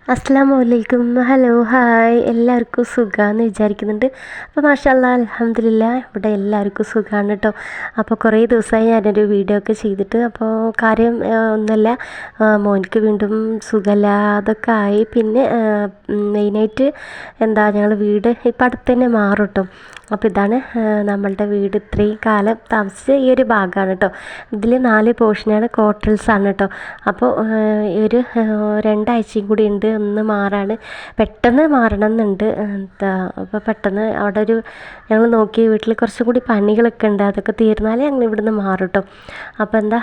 അസ്സലാമു അലൈക്കും. Hello, hi. എല്ലാവർക്കും സുഖമാണെന്ന് വിചാരിക്കുന്നുണ്ട്. അപ്പോൾ മാഷാ അല്ലാ, അൽഹംദുലില്ലാ, ഇവിടെ എല്ലാവർക്കും സുഖമാണ് കേട്ടോ. അപ്പോൾ കുറേ ദിവസമായി ഞാനൊരു വീഡിയോ ഒക്കെ ചെയ്തിട്ട്. അപ്പോൾ കാര്യം ഒന്നുമല്ല, മോനിക്ക് വീണ്ടും സുഖമില്ലാതൊക്കെ ആയി. പിന്നെ മെയിനായിട്ട് ഞങ്ങൾ വീട് ഇപ്പം അടുത്ത് തന്നെ മാറും കേട്ടോ. അപ്പോൾ ഇതാണ് നമ്മളുടെ വീട്. ഇത്രയും കാലം താമസിച്ച ഈ ഒരു ഭാഗമാണ് കേട്ടോ. ഇതിൽ 4 പോർഷനാണ്, ക്വാർട്ടേഴ്സാണ് കേട്ടോ. അപ്പോൾ ഒരു 2 ആഴ്ചയും കൂടി ഉണ്ട് ഒന്ന് മാറാണ്. പെട്ടെന്ന് മാറണം എന്നുണ്ട്. അപ്പോൾ പെട്ടെന്ന് അവിടെ ഞങ്ങൾ നോക്കി വീട്ടിൽ കുറച്ചും കൂടി പണികളൊക്കെ ഉണ്ട്. അതൊക്കെ തീർന്നാലേ ഞങ്ങൾ ഇവിടുന്ന് മാറും കേട്ടോ. അപ്പോൾ ഇത്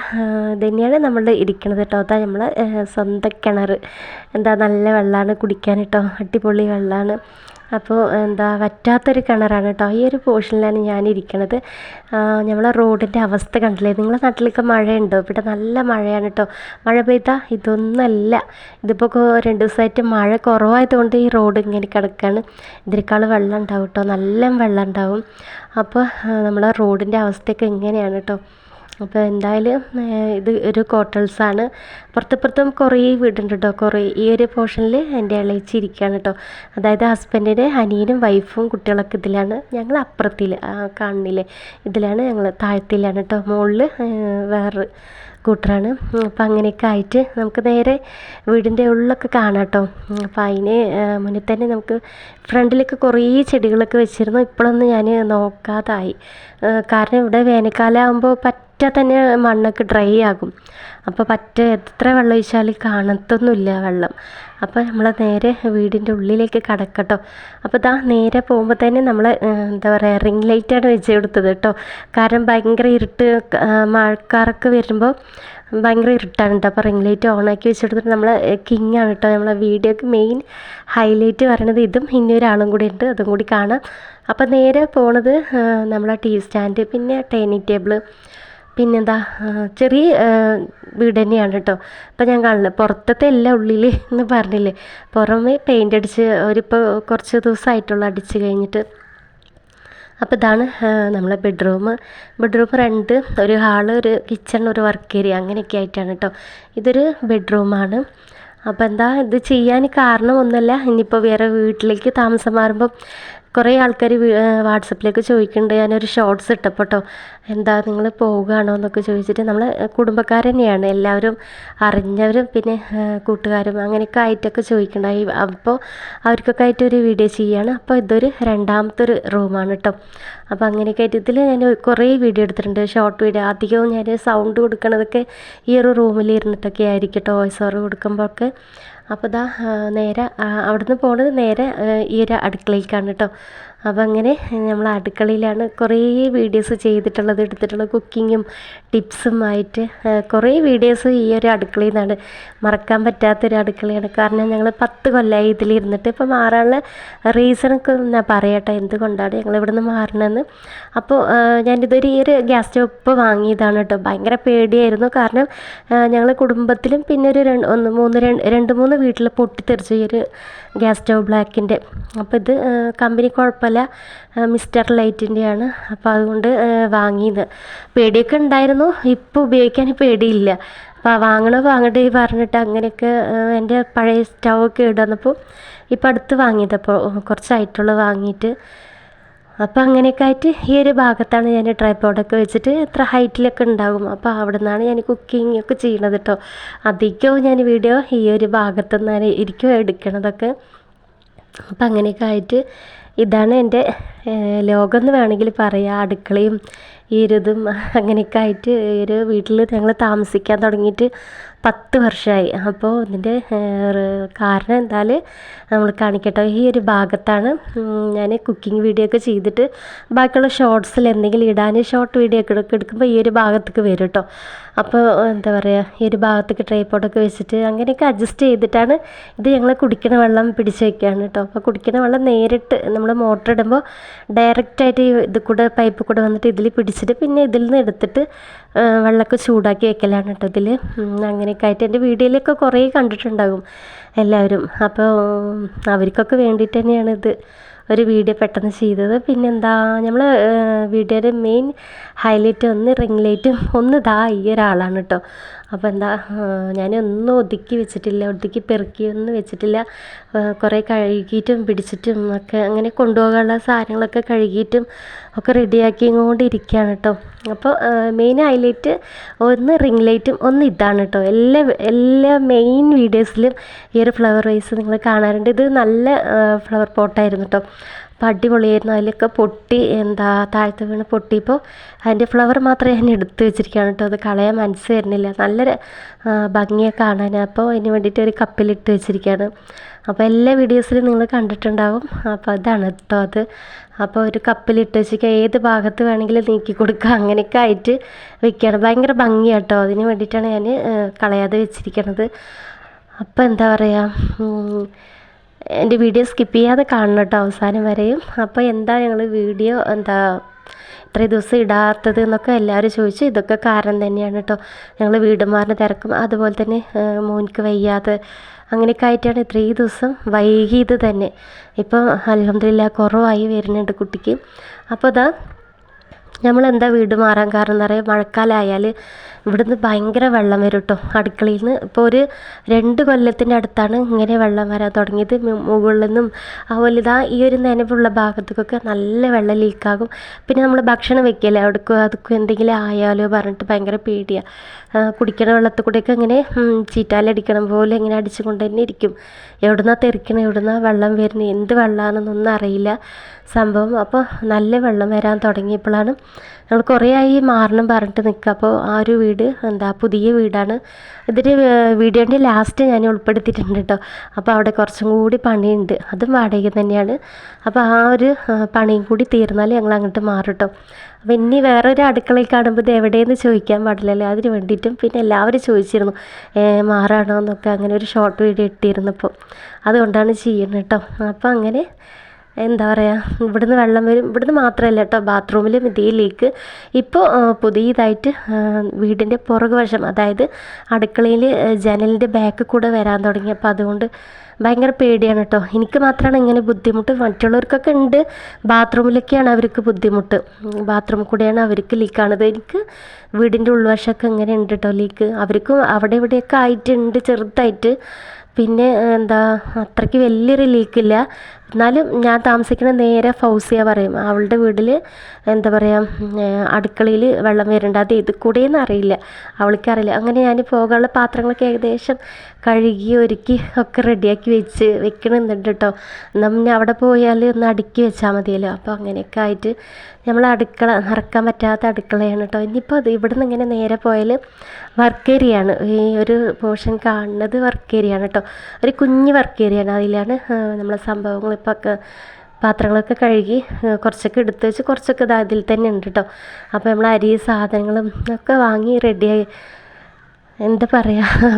തന്നെയാണ് നമ്മൾ ഇരിക്കണത് കേട്ടോ. അതാ നമ്മളെ സ്വന്തം കിണർ. നല്ല വെള്ളമാണ് കുടിക്കാൻ കേട്ടോ. അടിപൊളി വെള്ളമാണ്. അപ്പോൾ വറ്റാത്തൊരു കിണറാണ് കേട്ടോ. ഈ ഒരു പോർഷനിലാണ് ഞാനിരിക്കണത്. നമ്മളെ റോഡിൻ്റെ അവസ്ഥ കണ്ടില്ലേ? നിങ്ങളെ നാട്ടിലൊക്കെ മഴയുണ്ടോ? ഇവിടെ നല്ല മഴയാണ് കേട്ടോ. മഴ പെയ്താൽ ഇതൊന്നല്ല. ഇതിപ്പോൾ 2 ദിവസമായിട്ട് മഴ കുറവായതുകൊണ്ട് ഈ റോഡ് ഇങ്ങനെ കിടക്കുകയാണ്. ഇതിനേക്കാൾ വെള്ളം ഉണ്ടാവും കേട്ടോ, നല്ല വെള്ളം ഉണ്ടാവും. അപ്പോൾ നമ്മളെ റോഡിൻ്റെ അവസ്ഥയൊക്കെ ഇങ്ങനെയാണ് കേട്ടോ. അപ്പോൾ എന്തായാലും ഇത് ഒരു ക്വാർട്ടേഴ്സാണ്. പുറത്തും കുറേ വീടുണ്ട് കേട്ടോ. കുറേ ഈ ഒരു പോർഷനിൽ എൻ്റെ ഇളയിച്ചി ഇരിക്കുകയാണ് കേട്ടോ. അതായത് ഹസ്ബൻഡിൻ്റെ അനിയനും വൈഫും കുട്ടികളൊക്കെ ഇതിലാണ്. ഞങ്ങൾ അപ്പുറത്തിൽ കാണുന്നില്ലേ, ഇതിലാണ്. ഞങ്ങൾ താഴത്തിലാണ് കേട്ടോ. മുകളിൽ വേറെ കൂട്ടറാണ്. അപ്പം അങ്ങനെയൊക്കെ ആയിട്ട് നമുക്ക് നേരെ വീടിൻ്റെ ഉള്ളൊക്കെ കാണാം കേട്ടോ. അപ്പം അതിന് മുന്നിൽ തന്നെ നമുക്ക് ഫ്രണ്ടിലൊക്കെ കുറേ ചെടികളൊക്കെ വെച്ചിരുന്നു. ഇപ്പോഴൊന്നും ഞാൻ നോക്കാതായി. കാരണം ഇവിടെ വേനൽക്കാലം ആകുമ്പോൾ തന്നെ മണ്ണൊക്കെ ഡ്രൈ ആകും. അപ്പോൾ എത്ര വെള്ളം ഒഴിച്ചാലും കാണത്തൊന്നുമില്ല വെള്ളം. അപ്പോൾ നമ്മൾ നേരെ വീടിൻ്റെ ഉള്ളിലേക്ക് കടക്കട്ടോ. അപ്പോൾ നേരെ പോകുമ്പോൾ തന്നെ നമ്മൾ റിംഗ് ലൈറ്റാണ് വെച്ച് കൊടുത്തത് കേട്ടോ. കാരണം ഭയങ്കര ഇരുട്ട്, മഴക്കാറൊക്കെ വരുമ്പോൾ ഭയങ്കര ഇരുട്ടാണ് കേട്ടോ. അപ്പോൾ റിംഗ് ലൈറ്റ് ഓണാക്കി വെച്ചെടുത്തിട്ട് നമ്മൾ കിങ്ങാണ് കേട്ടോ. നമ്മളെ വീഡിയോക്ക് മെയിൻ ഹൈലൈറ്റ് പറയണത് ഇതും ഇനിയൊരാളും കൂടി ഉണ്ട്, അതും കൂടി കാണാം. അപ്പോൾ നേരെ പോണത് നമ്മളെ TV സ്റ്റാൻഡ്, പിന്നെ ഡൈനിങ് ടേബിൾ, ചെറിയ വീട് തന്നെയാണ് കേട്ടോ. അപ്പം ഞാൻ കാണില്ല പുറത്തത്തെ എല്ലാം ഉള്ളിൽ എന്ന് പറഞ്ഞില്ലേ, പുറമേ പെയിൻ്റ് അടിച്ച് ഒരിപ്പോൾ കുറച്ച് ദിവസമായിട്ടുള്ള അടിച്ച് കഴിഞ്ഞിട്ട്. അപ്പോൾ ഇതാണ് നമ്മളെ ബെഡ്റൂം 2, ഒരു ഹാള്, ഒരു കിച്ചൺ, ഒരു വർക്ക് ഏരിയ, അങ്ങനെയൊക്കെ ആയിട്ടാണ് കേട്ടോ. ഇതൊരു ബെഡ്റൂമാണ്. അപ്പോൾ ഇത് ചെയ്യാൻ കാരണം ഒന്നുമല്ല, ഇനിയിപ്പോൾ വേറെ വീട്ടിലേക്ക് താമസം മാറുമ്പം കുറേ ആൾക്കാർ വാട്സപ്പിലേക്ക് ചോദിക്കുന്നുണ്ട്. ഞാനൊരു ഷോർട്സ് ഇട്ടപ്പോൾ കേട്ടോ, നിങ്ങൾ പോവുകയാണോ എന്നൊക്കെ ചോദിച്ചിട്ട്. നമ്മൾ കുടുംബക്കാർ തന്നെയാണ് എല്ലാവരും, അറിഞ്ഞവരും പിന്നെ കൂട്ടുകാരും അങ്ങനെയൊക്കെ ആയിട്ടൊക്കെ ചോദിക്കണ്ടായി. അപ്പോൾ അവർക്കൊക്കെ ആയിട്ടൊരു വീഡിയോ ചെയ്യുകയാണ്. അപ്പോൾ ഇതൊരു രണ്ടാമത്തെ ഒരു റൂമാണ് കേട്ടോ. അപ്പോൾ അങ്ങനെയൊക്കെ ആയിട്ട് ഇതിൽ ഞാൻ കുറേ വീഡിയോ എടുത്തിട്ടുണ്ട്, ഷോർട്ട് വീഡിയോ. അധികവും ഞാൻ സൗണ്ട് കൊടുക്കണതൊക്കെ ഈ ഒരു റൂമിൽ ഇരുന്നിട്ടൊക്കെ ആയിരിക്കും കേട്ടോ, വോയിസ് ഓവർ കൊടുക്കുമ്പോഴൊക്കെ. അപ്പോൾ നേരെ അവിടുന്ന് പോണത് നേരെ ഈ ഒരു അടുക്കളയിലേക്കാണ് കേട്ടോ. അപ്പോൾ അങ്ങനെ നമ്മൾ അടുക്കളയിലാണ് കുറേ വീഡിയോസ് ചെയ്തിട്ടുള്ളത്, എടുത്തിട്ടുള്ളത്. കുക്കിങ്ങും ടിപ്സും ആയിട്ട് കുറേ വീഡിയോസ് ഈ ഒരു അടുക്കളയിൽ നിന്നാണ്. മറക്കാൻ പറ്റാത്തൊരു അടുക്കളയാണ്. കാരണം ഞങ്ങൾ 10 കൊല്ലമായി ഇതിലിരുന്നിട്ട്. ഇപ്പോൾ മാറാനുള്ള റീസണൊക്കെ ഞാൻ പറയട്ടെ, എന്തുകൊണ്ടാണ് ഞങ്ങൾ ഇവിടെ നിന്ന് മാറണമെന്ന്. അപ്പോൾ ഞാനിതൊരു ഈ ഒരു ഗ്യാസ് സ്റ്റവ് ഇപ്പോൾ വാങ്ങിയതാണ് കേട്ടോ. ഭയങ്കര പേടിയായിരുന്നു. കാരണം ഞങ്ങൾ കുടുംബത്തിലും പിന്നെ ഒരു 2-3 വീട്ടിൽ പൊട്ടിത്തെറിച്ചു ഈ ഒരു ഗ്യാസ് സ്റ്റവ് ബ്ലാക്കിൻ്റെ. അപ്പോൾ ഇത് കമ്പനി കുഴപ്പമില്ല, മിസ്റ്റർ ലൈറ്റിൻ്റെയാണ്. അപ്പോൾ അതുകൊണ്ട് വാങ്ങിയത്. പേടിയൊക്കെ ഉണ്ടായിരുന്നു, ഇപ്പോൾ ഉപയോഗിക്കാൻ പേടിയില്ല. അപ്പോൾ വാങ്ങട്ടെ പറഞ്ഞിട്ട് അങ്ങനെയൊക്കെ എൻ്റെ പഴയ സ്റ്റൗവൊക്കെ ഇടുന്നപ്പോൾ ഇപ്പോൾ അടുത്ത് വാങ്ങിയതപ്പോൾ കുറച്ചായിട്ടുള്ളൂ വാങ്ങിയിട്ട്. അപ്പോൾ അങ്ങനെയൊക്കെ ആയിട്ട് ഈ ഒരു ഭാഗത്താണ് ഞാൻ ട്രൈപോഡൊക്കെ വെച്ചിട്ട് എത്ര ഹൈറ്റിലൊക്കെ ഉണ്ടാകും. അപ്പോൾ അവിടെ നിന്നാണ് ഞാൻ കുക്കിംഗ് ഒക്കെ ചെയ്യണത് കേട്ടോ. അധികവും ഞാൻ വീഡിയോ ഈ ഒരു ഭാഗത്തു നിന്നാണ് ഇരിക്കും എടുക്കണതൊക്കെ. അപ്പം അങ്ങനെയൊക്കെ ആയിട്ട് ഇതാണ് എൻ്റെ ലോകം എന്ന് വേണമെങ്കിൽ പറയാം. അടുക്കളയും ഈ ഇതും അങ്ങനെയൊക്കെ ആയിട്ട് ഈ ഒരു വീട്ടിൽ ഞങ്ങൾ താമസിക്കാൻ തുടങ്ങിയിട്ട് 10 വർഷമായി. അപ്പോൾ ഇതിൻ്റെ കാരണം നമ്മൾ കാണിക്കട്ടോ. ഈ ഒരു ഭാഗത്താണ് ഞാൻ കുക്കിംഗ് വീഡിയോ ഒക്കെ ചെയ്തിട്ട് ബാക്കിയുള്ള ഷോർട്സിൽ എന്തെങ്കിലും ഇടാൻ ഷോർട്ട് വീഡിയോ ഒക്കെ എടുക്കുമ്പോൾ ഈ ഒരു ഭാഗത്തേക്ക് വരും കേട്ടോ. അപ്പോൾ ഈ ഒരു ഭാഗത്തേക്ക് ട്രൈപോഡൊക്കെ വെച്ചിട്ട് അങ്ങനെയൊക്കെ അഡ്ജസ്റ്റ് ചെയ്തിട്ടാണ് ഇത് ഞങ്ങൾ കുടിക്കുന്ന വെള്ളം പിടിച്ച് വയ്ക്കുകയാണ് കേട്ടോ. അപ്പോൾ കുടിക്കുന്ന വെള്ളം നേരിട്ട് നമ്മൾ മോട്ടർ ഇടുമ്പോൾ ഡയറക്റ്റായിട്ട് ഇത് കൂടെ പൈപ്പ് കൂടെ വന്നിട്ട് ഇതിൽ പിടിച്ചിട്ട് പിന്നെ ഇതിൽ നിന്ന് എടുത്തിട്ട് വെള്ളമൊക്കെ ചൂടാക്കി വെക്കലാണ് കേട്ടോ ഇതിൽ. അങ്ങനെയൊക്കെ ആയിട്ട് എൻ്റെ വീഡിയോയിലൊക്കെ കുറേ കണ്ടിട്ടുണ്ടാകും എല്ലാവരും. അപ്പോൾ അവർക്കൊക്കെ വേണ്ടിയിട്ട് തന്നെയാണ് ഇത് ഒരു വീഡിയോ പെട്ടെന്ന് ചെയ്തത്. നമ്മൾ വീഡിയോയുടെ മെയിൻ ഹൈലൈറ്റ് ഒന്ന് റിംഗ് ലൈറ്റും ഒന്ന് ഈ ഒരാളാണ് കേട്ടോ. അപ്പോൾ എന്താ ഞാനൊന്നും ഒതുക്കി വെച്ചിട്ടില്ല, ഒതുക്കി പെറുക്കിയൊന്നും വെച്ചിട്ടില്ല. കുറേ കഴുകിയിട്ടും പിടിച്ചിട്ടും ഒക്കെ അങ്ങനെ കൊണ്ടുപോകാനുള്ള സാധനങ്ങളൊക്കെ കഴുകിയിട്ടും ഒക്കെ റെഡിയാക്കി കൊണ്ടിരിക്കുകയാണ് കേട്ടോ. അപ്പോൾ മെയിൻ ഹൈലൈറ്റ് ഒന്ന് റിംഗ് ലൈറ്റും ഒന്ന് ഇതാണ് കേട്ടോ. എല്ലാ മെയിൻ വീഡിയോസിലും ഈ ഒരു ഫ്ലവർ വൈസ് നിങ്ങൾ കാണാറുണ്ട്. ഇത് നല്ല ഫ്ലവർ പോട്ടായിരുന്നു കേട്ടോ. അപ്പോൾ അടിപൊളിയായിരുന്നു. അതിലൊക്കെ പൊട്ടി താഴത്ത് വീണ് പൊട്ടിയപ്പോൾ അതിൻ്റെ ഫ്ലവർ മാത്രമേ ഞാൻ എടുത്ത് വെച്ചിരിക്കുകയാണ് കേട്ടോ. അത് കളയാൻ മനസ്സ് വരുന്നില്ല, നല്ലൊരു ഭംഗിയൊക്കെ കാണാൻ. അപ്പോൾ അതിന് വേണ്ടിയിട്ട് ഒരു കപ്പിലിട്ട് വെച്ചിരിക്കുകയാണ്. അപ്പോൾ എല്ലാ വീഡിയോസിലും നിങ്ങൾ കണ്ടിട്ടുണ്ടാവും. അപ്പോൾ അതാണ് കേട്ടോ അത്. അപ്പോൾ ഒരു കപ്പിലിട്ട് വെച്ചിരിക്കുക, ഏത് ഭാഗത്ത് വേണമെങ്കിലും നീക്കി കൊടുക്കുക, അങ്ങനെയൊക്കെ ആയിട്ട് വെക്കുകയാണ്. ഭയങ്കര ഭംഗിയാണ് കേട്ടോ. അതിന് വേണ്ടിയിട്ടാണ് ഞാൻ കളയാതെ വെച്ചിരിക്കണത്. അപ്പോൾ എന്താ പറയുക, എൻ്റെ വീഡിയോ സ്കിപ്പ് ചെയ്യാതെ കാണണം കേട്ടോ അവസാനം വരെയും. അപ്പോൾ എന്താ ഞങ്ങൾ വീഡിയോ ഇത്രയും ദിവസം ഇടാത്തത് എന്നൊക്കെ എല്ലാവരും ചോദിച്ചു. ഇതൊക്കെ കാരണം തന്നെയാണ് കേട്ടോ. ഞങ്ങൾ വീട് മാറുന്ന തിരക്കും അതുപോലെ തന്നെ മോനിക്ക് വയ്യാതെ അങ്ങനെയൊക്കെ ആയിട്ടാണ് ഇത്രയും ദിവസം വൈകിയത് തന്നെ. ഇപ്പം അൽഹംദുലില്ലാ കുറവായി വരുന്നുണ്ട് കുട്ടിക്ക്. അപ്പോൾ നമ്മളെന്താ വീട് മാറാൻ കാരണം എന്ന് പറയുക, മഴക്കാലമായാൽ ഇവിടുന്ന് ഭയങ്കര വെള്ളം വരും കേട്ടോ. അടുക്കളയിൽ നിന്ന് ഇപ്പോൾ ഒരു 2 കൊല്ലത്തിൻ്റെ അടുത്താണ് ഇങ്ങനെ വെള്ളം വരാൻ തുടങ്ങിയത്. മുകളിൽ നിന്നും അതുപോലെ ഈ ഒരു നനവുള്ള ഭാഗത്തേക്കൊക്കെ നല്ല വെള്ളം ലീക്കാകും. പിന്നെ നമ്മൾ ഭക്ഷണം വെക്കില്ലേ, അവിടേക്കും അതൊക്കെ എന്തെങ്കിലും ആയാലോ പറഞ്ഞിട്ട് ഭയങ്കര പേടിയാണ്. കുടിക്കണ വെള്ളത്തിൽ കൂടെയൊക്കെ ഇങ്ങനെ ചീറ്റാലടിക്കണം പോലെ ഇങ്ങനെ അടിച്ചുകൊണ്ട് തന്നെ ഇരിക്കും. എവിടുന്നാണ് തെറിക്കണം, എവിടുന്നാണ് വെള്ളം വരുന്നത്, എന്ത് വെള്ളമാണെന്നൊന്നും അറിയില്ല സംഭവം. അപ്പോൾ നല്ല വെള്ളം വരാൻ തുടങ്ങിയപ്പോഴാണ് ഞങ്ങൾ കുറേ ആയി മാറണം പറഞ്ഞിട്ട് നിൽക്കുക. അപ്പോൾ ആ ഒരു വീട് പുതിയ വീടാണ്. ഇതിൻ്റെ വീഡിയോൻ്റെ ലാസ്റ്റ് ഞാൻ ഉൾപ്പെടുത്തിയിട്ടുണ്ട് കേട്ടോ. അപ്പോൾ അവിടെ കുറച്ചും കൂടി പണിയുണ്ട്, അതും വാടക തന്നെയാണ്. അപ്പോൾ ആ ഒരു പണിയും കൂടി തീർന്നാൽ ഞങ്ങൾ അങ്ങോട്ട് മാറും കേട്ടോ. അപ്പോൾ ഇനി വേറൊരു അടുക്കളയിൽ കാണുമ്പോൾ ഇത് എവിടെയെന്ന് ചോദിക്കാൻ പാടില്ലല്ലോ, അതിന് വേണ്ടിയിട്ടും പിന്നെ എല്ലാവരും ചോദിച്ചിരുന്നു മാറാണോ എന്നൊക്കെ. അങ്ങനെ ഒരു ഷോർട്ട് വീഡിയോ ഇട്ടിരുന്നപ്പോൾ അതുകൊണ്ടാണ് ചെയ്യുന്നത് കേട്ടോ. അപ്പോൾ അങ്ങനെ എന്താ പറയുക, ഇവിടുന്ന് വെള്ളം വരും. ഇവിടുന്ന് മാത്രമല്ല കേട്ടോ, ബാത്റൂമിലും ഇതേ ലീക്ക്. ഇപ്പോൾ പുതിയതായിട്ട് വീടിൻ്റെ പുറകുവശം, അതായത് അടുക്കളയിൽ ജനലിൻ്റെ ബാക്ക് കൂടെ വരാൻ തുടങ്ങി. അപ്പോൾ അതുകൊണ്ട് ഭയങ്കര പേടിയാണ് കേട്ടോ. എനിക്ക് മാത്രമാണ് ഇങ്ങനെ ബുദ്ധിമുട്ട്, മറ്റുള്ളവർക്കൊക്കെ ഉണ്ട്. ബാത്റൂമിലൊക്കെയാണ് അവർക്ക് ബുദ്ധിമുട്ട്, ബാത്റൂമിൽ കൂടെയാണ് അവർക്ക് ലീക്കാണത്. എനിക്ക് വീടിൻ്റെ ഉൾവശമൊക്കെ ഇങ്ങനെ ഉണ്ട് കേട്ടോ ലീക്ക്. അവർക്കും അവിടെ ഇവിടെയൊക്കെ ആയിട്ടുണ്ട് ചെറുതായിട്ട്. പിന്നെ അത്രയ്ക്ക് വലിയൊരു ലീക്കില്ല. എന്നാലും ഞാൻ താമസിക്കുന്ന നേരെ ഫൗസിയ പറയും, അവളുടെ വീട്ടിൽ എന്താ പറയുക, അടുക്കളയിൽ വെള്ളം വരുന്നുണ്ട്. അത് ഇത് കൂടെയെന്ന് അറിയില്ല, അവൾക്കറിയില്ല. അങ്ങനെ ഞാൻ പോകാനുള്ള പാത്രങ്ങളൊക്കെ ഏകദേശം കഴുകി ഒരുക്കി ഒക്കെ റെഡിയാക്കി വെക്കണമെന്നുണ്ട് കേട്ടോ. നമ്മൾ അവിടെ പോയാൽ ഒന്ന് അടുക്കി വെച്ചാൽ മതിയല്ലോ. അപ്പോൾ അങ്ങനെയൊക്കെ ആയിട്ട് നമ്മൾ അടുക്കള നടക്കാൻ പറ്റാത്ത അടുക്കളയാണ് കേട്ടോ. ഇനിയിപ്പോൾ അത് ഇവിടെ നിന്ന് ഇങ്ങനെ നേരെ പോയാൽ വർക്ക് ഏരിയയാണ്. ഈ ഒരു പോർഷൻ കാണുന്നത് വർക്ക് ഏരിയയാണ് കേട്ടോ. ഒരു കുഞ്ഞ് വർക്ക് ഏരിയയാണ്. അതിലാണ് നമ്മളെ സംഭവങ്ങൾ ഇപ്പോൾ പാത്രങ്ങളൊക്കെ കഴുകി കുറച്ചൊക്കെ എടുത്ത് വെച്ച് കുറച്ചൊക്കെ അതിൽ തന്നെ ഉണ്ട് കേട്ടോ. അപ്പോൾ നമ്മൾ അരി സാധനങ്ങളും ഒക്കെ വാങ്ങി റെഡിയായി, എന്താ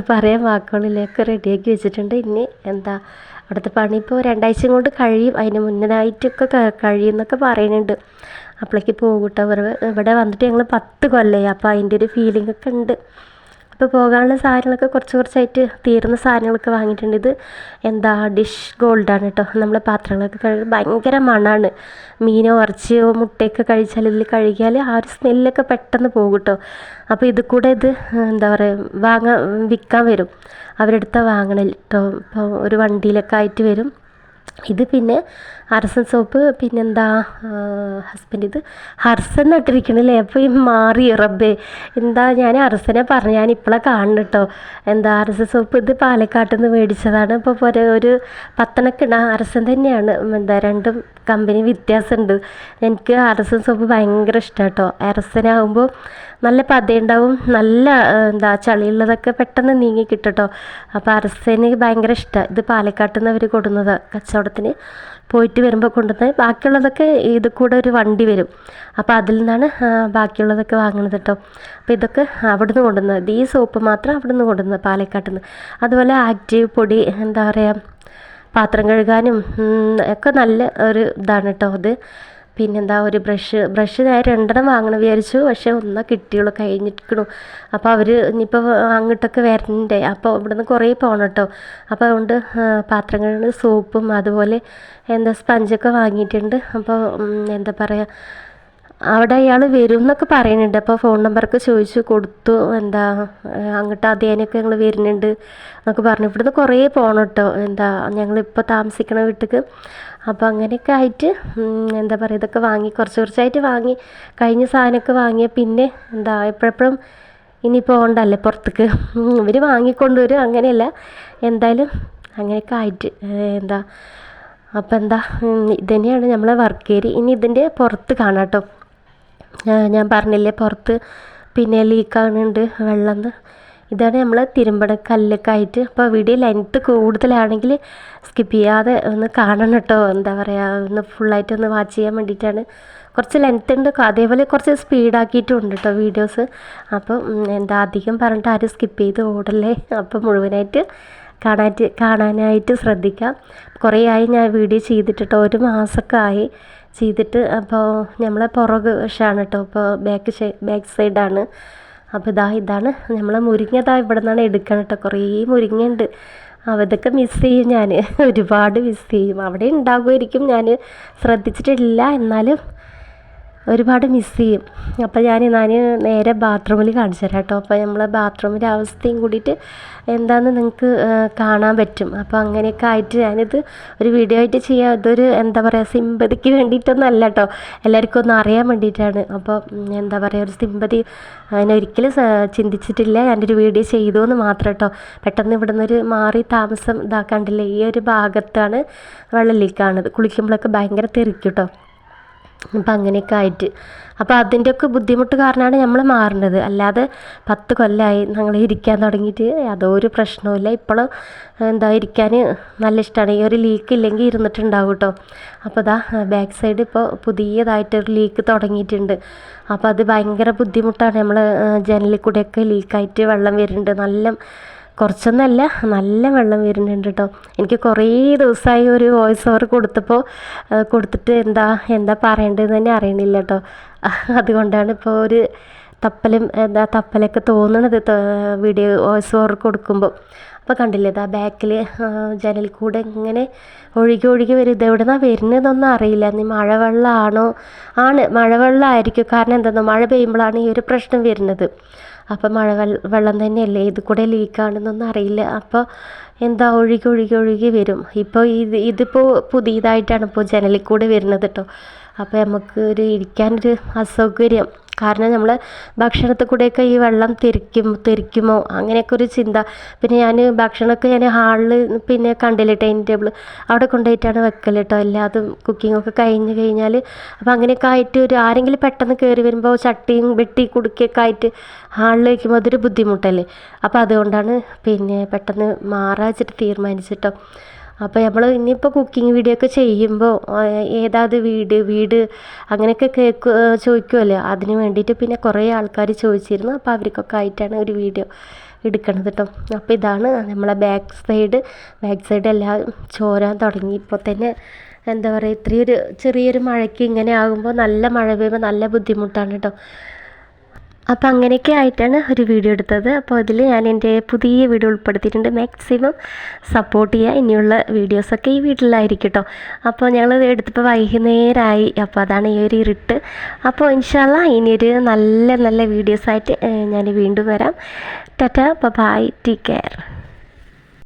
പറയാൻ വാക്കുകളില്ലേ, ഒക്കെ റെഡിയാക്കി വെച്ചിട്ടുണ്ട്. ഇനി അവിടുത്തെ പണി ഇപ്പോൾ 2 ആഴ്ച കൊണ്ട് കഴിയും. അതിന് മുന്നേനായിട്ടൊക്കെ കഴിയുമെന്നൊക്കെ പറയുന്നുണ്ട്. അപ്പോഴേക്ക് പോകും കേട്ടോ. ഇവിടെ വന്നിട്ട് ഞങ്ങൾ 10 കൊല്ലമായി. അപ്പോൾ അതിൻ്റെ ഒരു ഫീലിംഗ് ഒക്കെ ഉണ്ട്. അപ്പോൾ പോകാനുള്ള സാധനങ്ങളൊക്കെ കുറച്ചായിട്ട് തീർന്ന സാധനങ്ങളൊക്കെ വാങ്ങിയിട്ടുണ്ട്. ഇത് ഡിഷ് ഗോൾഡാണ് കേട്ടോ. നമ്മളെ പാത്രങ്ങളൊക്കെ കഴുകി ഭയങ്കര മണമാണ്. മീനോ ഇറച്ചിയോ മുട്ടയൊക്കെ കഴിച്ചാൽ ഇതിൽ കഴുകിയാൽ ആ ഒരു സ്മെല്ലൊക്കെ പെട്ടെന്ന് പോകും കേട്ടോ. അപ്പോൾ ഇത് കൂടെ വിൽക്കാൻ വരും, അവരെടുത്താൽ വാങ്ങണം കേട്ടോ. അപ്പോൾ ഒരു വണ്ടിയിലൊക്കെ ആയിട്ട് വരും. ഇത് പിന്നെ അർസൻ സോപ്പ്, പിന്നെന്താ ഹസ്ബൻഡ് ഇത് ഹർസൻ നട്ടിരിക്കണല്ലേ. അപ്പോൾ ഈ മാറി റബ്ബേ, ഞാൻ അർസനെ പറഞ്ഞു, ഞാൻ ഇപ്പോഴാണ് കാണുന്നു കേട്ടോ. അർസൻ സോപ്പ് ഇത് പാലക്കാട്ടിൽ നിന്ന് മേടിച്ചതാണ്. ഇപ്പോൾ ഒരു 10 അർസൻ തന്നെയാണ്. രണ്ടും കമ്പനി വ്യത്യാസമുണ്ട്. എനിക്ക് അർസൻ സോപ്പ് ഭയങ്കര ഇഷ്ടമാണ് കേട്ടോ. അർസനാകുമ്പോൾ നല്ല പതയുണ്ടാവും, നല്ല ചളിയുള്ളതൊക്കെ പെട്ടെന്ന് നീങ്ങി കിട്ടും കേട്ടോ. അപ്പോൾ അർസന് ഭയങ്കര ഇഷ്ടമാണ്. ഇത് പാലക്കാട്ടിൽ നിന്ന് അവർ കൊടുന്നത്, കച്ചവടത്തിന് പോയിട്ട് വരുമ്പോൾ കൊണ്ടുവന്ന്. ബാക്കിയുള്ളതൊക്കെ ഇത് കൂടെ ഒരു വണ്ടി വരും, അപ്പോൾ അതിൽ നിന്നാണ് ബാക്കിയുള്ളതൊക്കെ വാങ്ങുന്നത് കേട്ടോ. അപ്പോൾ ഇതൊക്കെ അവിടെ നിന്ന് കൊണ്ടുവന്നത്. ഈ സോപ്പ് മാത്രം അവിടെ നിന്ന് കൊണ്ടുവന്നത്, പാലക്കാട്ടിൽ നിന്ന്. അതുപോലെ ആക്റ്റീവ് പൊടി, പാത്രം കഴുകാനും ഒക്കെ നല്ല ഒരു ഇതാണ് കേട്ടോ അത്. പിന്നെന്താ ഒരു ബ്രഷ് ഞാൻ 2 വാങ്ങണം വിചാരിച്ചു, പക്ഷേ ഒന്നാ കിട്ടിയുള്ളൂ, കഴിഞ്ഞിരിക്കണു. അപ്പോൾ അവർ ഇനിയിപ്പോൾ അങ്ങോട്ടൊക്കെ വരണ്ടേ, അപ്പോൾ ഇവിടെ നിന്ന് കുറേ പോകണം കേട്ടോ. അപ്പോൾ അതുകൊണ്ട് പാത്രം കഴുകുന്ന സോപ്പും അതുപോലെ സ്പഞ്ചൊക്കെ വാങ്ങിയിട്ടുണ്ട്. അപ്പോൾ എന്താ പറയുക, അവിടെ അയാൾ വരും എന്നൊക്കെ പറയുന്നുണ്ട്. അപ്പോൾ ഫോൺ നമ്പറൊക്കെ ചോദിച്ചു കൊടുത്തു. എന്താ അങ്ങോട്ട് അതേനൊക്കെ ഞങ്ങൾ വരുന്നുണ്ട് എന്നൊക്കെ പറഞ്ഞു. ഇവിടുന്ന് കുറേ പോകണം കേട്ടോ, എന്താ ഞങ്ങളിപ്പോൾ താമസിക്കണ വീട്ടിലേക്ക്. അപ്പോൾ അങ്ങനെയൊക്കെ ആയിട്ട് എന്താ പറയുക, ഇതൊക്കെ വാങ്ങി കുറച്ച് കുറച്ചായിട്ട് വാങ്ങി കഴിഞ്ഞ സാധനമൊക്കെ വാങ്ങിയ പിന്നെ എന്താ എപ്പോഴെപ്പോഴും ഇനി പോകണ്ടല്ലേ പുറത്തേക്ക്, ഇവർ വാങ്ങിക്കൊണ്ടുവരും. അങ്ങനെയല്ല, എന്തായാലും അങ്ങനെയൊക്കെ ആയിട്ട് എന്താ അപ്പോൾ എന്താ ഇതുതന്നെയാണ് നമ്മളെ വർക്ക് ഏരിയ. ഇനി ഇതിൻ്റെ പുറത്ത് കാണാം കേട്ടോ. ഞാൻ പറഞ്ഞില്ലേ പുറത്ത് പിന്നെ ലീക്കാകുന്നുണ്ട് വെള്ളം. ഇതാണ് നമ്മൾ തിരുമ്പണ കല്ലൊക്കെ ആയിട്ട്. അപ്പോൾ വീഡിയോ ലെങ്ത്ത് കൂടുതലാണെങ്കിൽ സ്കിപ്പ് ചെയ്യാതെ ഒന്ന് കാണണം കേട്ടോ. എന്താ പറയുക, ഒന്ന് ഫുള്ളായിട്ടൊന്ന് വാച്ച് ചെയ്യാൻ വേണ്ടിയിട്ടാണ്. കുറച്ച് ലെങ്ത്ത് ഉണ്ട്, അതേപോലെ കുറച്ച് സ്പീഡാക്കിയിട്ടും ഉണ്ട് കേട്ടോ വീഡിയോസ്. അപ്പം എന്താ അധികം പറഞ്ഞിട്ട് ആരും സ്കിപ്പ് ചെയ്ത് ഓടല്ലേ. അപ്പം മുഴുവനായിട്ട് കാണാനായിട്ട് ശ്രദ്ധിക്കാം. കുറേ ആയി ഞാൻ വീഡിയോ ചെയ്തിട്ടോ, 1 മാസമൊക്കെ ആയി ചെയ്തിട്ട്. അപ്പോൾ നമ്മളെ പുറക് വശമാണ് കേട്ടോ, ഇപ്പോൾ ബാക്ക് സൈഡാണ്. അപ്പോൾ ഇതാണ് നമ്മളെ മുരിങ്ങ. ഇവിടെ നിന്നാണ് എടുക്കണം കേട്ടോ. കുറേ മുരിങ്ങയുണ്ട്. അതൊക്കെ മിസ് ചെയ്യും ഞാൻ, ഒരുപാട് മിസ് ചെയ്യും. അവിടെ ഉണ്ടാകുമായിരിക്കും, ഞാൻ ശ്രദ്ധിച്ചിട്ടില്ല, എന്നാലും ഒരുപാട് മിസ് ചെയ്യും. അപ്പോൾ ഞാൻ നേരെ ബാത്റൂമിൽ കാണിച്ചു തരാം കേട്ടോ. അപ്പോൾ നമ്മളെ ബാത്റൂമിൻ്റെ അവസ്ഥയും കൂടിയിട്ട് എന്താണെന്ന് നിങ്ങൾക്ക് കാണാൻ പറ്റും. അപ്പോൾ അങ്ങനെയൊക്കെ ആയിട്ട് ഞാനിത് ഒരു വീഡിയോ ആയിട്ട് ചെയ്യാം. ഇതൊരു എന്താ പറയുക, സിമ്പതിക്ക് വേണ്ടിയിട്ടൊന്നും അല്ല കേട്ടോ, എല്ലാവർക്കും ഒന്ന് അറിയാൻ വേണ്ടിയിട്ടാണ്. അപ്പോൾ എന്താ പറയുക, ഒരു സിമ്പതി അതിനൊരിക്കലും ചിന്തിച്ചിട്ടില്ല. ഞാനൊരു വീഡിയോ ചെയ്തു എന്ന് മാത്രം കേട്ടോ. പെട്ടെന്ന് ഇവിടെ നിന്നൊരു മാറി താമസം ഇതാക്കാണ്ടില്ല, ഈ ഒരു ഭാഗത്താണ് വെള്ളം ലീക്കാണത്. കുളിക്കുമ്പോഴൊക്കെ ഭയങ്കര തെറിക്കും കേട്ടോ. അപ്പം അങ്ങനെയൊക്കെ ആയിട്ട്, അപ്പോൾ അതിൻ്റെയൊക്കെ ബുദ്ധിമുട്ട് കാരണമാണ് നമ്മൾ മാറേണ്ടത്. അല്ലാതെ 10 കൊല്ലമായി ഞങ്ങൾ ഇരിക്കാൻ തുടങ്ങിയിട്ട് യാതൊരു പ്രശ്നവുമില്ല. ഇപ്പോഴും എന്താ ഇരിക്കാൻ നല്ല ഇഷ്ടമാണ്. ഈ ഒരു ലീക്ക് ഇല്ലെങ്കിൽ ഇരുന്നിട്ടുണ്ടാവും കേട്ടോ. അപ്പോൾ ബാക്ക് സൈഡ് ഇപ്പോൾ പുതിയതായിട്ടൊരു ലീക്ക് തുടങ്ങിയിട്ടുണ്ട്. അപ്പോൾ അത് ഭയങ്കര ബുദ്ധിമുട്ടാണ്. നമ്മൾ ജനലിൽ കൂടെയൊക്കെ ലീക്കായിട്ട് വെള്ളം വരുന്നുണ്ട്. കുറച്ചൊന്നല്ല, നല്ല വെള്ളം വരുന്നുണ്ട് കേട്ടോ. എനിക്ക് കുറേ ദിവസമായി ഒരു വോയിസ് ഓവർ കൊടുത്തിട്ട് എന്താ പറയേണ്ടതെന്ന് തന്നെ അറിയണില്ല കേട്ടോ. അതുകൊണ്ടാണ് ഇപ്പോൾ ഒരു തപ്പലൊക്കെ തോന്നണത് വീഡിയോ വോയിസ് ഓവർ കൊടുക്കുമ്പോൾ. അപ്പോൾ കണ്ടില്ലേ, ബാക്കിൽ ജനൽ കൂടെ ഇങ്ങനെ ഒഴുകി വരും. ഇതെവിടെ നിന്നാണ് വരുന്നതെന്നൊന്നും അറിയില്ല. നീ മഴവെള്ളമാണോ? മഴവെള്ളമായിരിക്കും. കാരണം എന്താണെന്നോ, മഴ പെയ്യുമ്പോഴാണ് ഈ ഒരു പ്രശ്നം വരുന്നത്. അപ്പം വെള്ളം തന്നെയല്ലേ, ഇത് കൂടെ ലീക്കാണെന്നൊന്നും അറിയില്ല. അപ്പോൾ എന്താ ഒഴുകി വരും. ഇപ്പോൾ ഇതിപ്പോൾ പുതിയതായിട്ടാണ് ഇപ്പോൾ ജനലിൽ കൂടെ വരുന്നത് കേട്ടോ. അപ്പോൾ നമുക്ക് ഇരിക്കാനൊരു അസൗകര്യം. കാരണം നമ്മൾ ഭക്ഷണത്തിൽ കൂടെയൊക്കെ ഈ വെള്ളം തെറിക്കുമോ അങ്ങനെയൊക്കെ ഒരു ചിന്ത. പിന്നെ ഭക്ഷണമൊക്കെ ഹാളിൽ പിന്നെ കണ്ടില്ലേ, ഡൈനിങ് ടേബിൾ അവിടെ കൊണ്ടുപോയിട്ടാണ് വെക്കൽ കേട്ടോ. എല്ലാതും കുക്കിങ്ങൊക്കെ കഴിഞ്ഞ് കഴിഞ്ഞാൽ. അപ്പോൾ അങ്ങനെയൊക്കെ ആയിട്ട് ആരെങ്കിലും പെട്ടെന്ന് കയറി വരുമ്പോൾ ചട്ടിയും വെട്ടി കുടുക്കിയൊക്കെ ആയിട്ട് ഹാളിൽ വയ്ക്കുമ്പോൾ അതൊരു ബുദ്ധിമുട്ടല്ലേ. അപ്പോൾ അതുകൊണ്ടാണ് പിന്നെ പെട്ടെന്ന് മാറാച്ചിട്ട് തീരുമാനിച്ചിട്ടോ. അപ്പോൾ നമ്മൾ ഇനിയിപ്പോൾ കുക്കിംഗ് വീഡിയോ ഒക്കെ ചെയ്യുമ്പോൾ ഏതാത് വീട് അങ്ങനെയൊക്കെ ചോദിക്കുമല്ലോ. അതിന് വേണ്ടിയിട്ട് പിന്നെ കുറേ ആൾക്കാർ ചോദിച്ചിരുന്നു. അപ്പോൾ അവർക്കൊക്കെ ആയിട്ടാണ് ഒരു വീഡിയോ എടുക്കണത് കേട്ടോ. അപ്പോൾ ഇതാണ് നമ്മളെ ബാക്ക് സൈഡ് എല്ലാം ചോരാൻ തുടങ്ങി. ഇപ്പോൾ തന്നെ എന്താ പറയുക, ഇത്രയൊരു ചെറിയൊരു മഴയ്ക്ക് ഇങ്ങനെ ആകുമ്പോൾ, നല്ല മഴ പെയ്യുമ്പോൾ നല്ല ബുദ്ധിമുട്ടാണ് കേട്ടോ. അപ്പോൾ അങ്ങനെയൊക്കെ ആയിട്ടാണ് ഒരു വീഡിയോ എടുത്തത്. അപ്പോൾ അതിൽ ഞാൻ എൻ്റെ പുതിയ വീഡിയോ ഉൾപ്പെടുത്തിയിട്ടുണ്ട്. മാക്സിമം സപ്പോർട്ട് ചെയ്യുക. ഇനിയുള്ള വീഡിയോസൊക്കെ ഈ വീട്ടിലായിരിക്കും കേട്ടോ. അപ്പോൾ ഞങ്ങൾ എടുത്തപ്പോൾ വൈകുന്നേരമായി. അപ്പോൾ അതാണ് ഈ ഒരു ഇരുട്ട്. അപ്പോൾ ഇൻഷാ അല്ലാ ഇനിയൊരു നല്ല വീഡിയോസായിട്ട് ഞാൻ വീണ്ടും വരാം. Tata, bye, take care.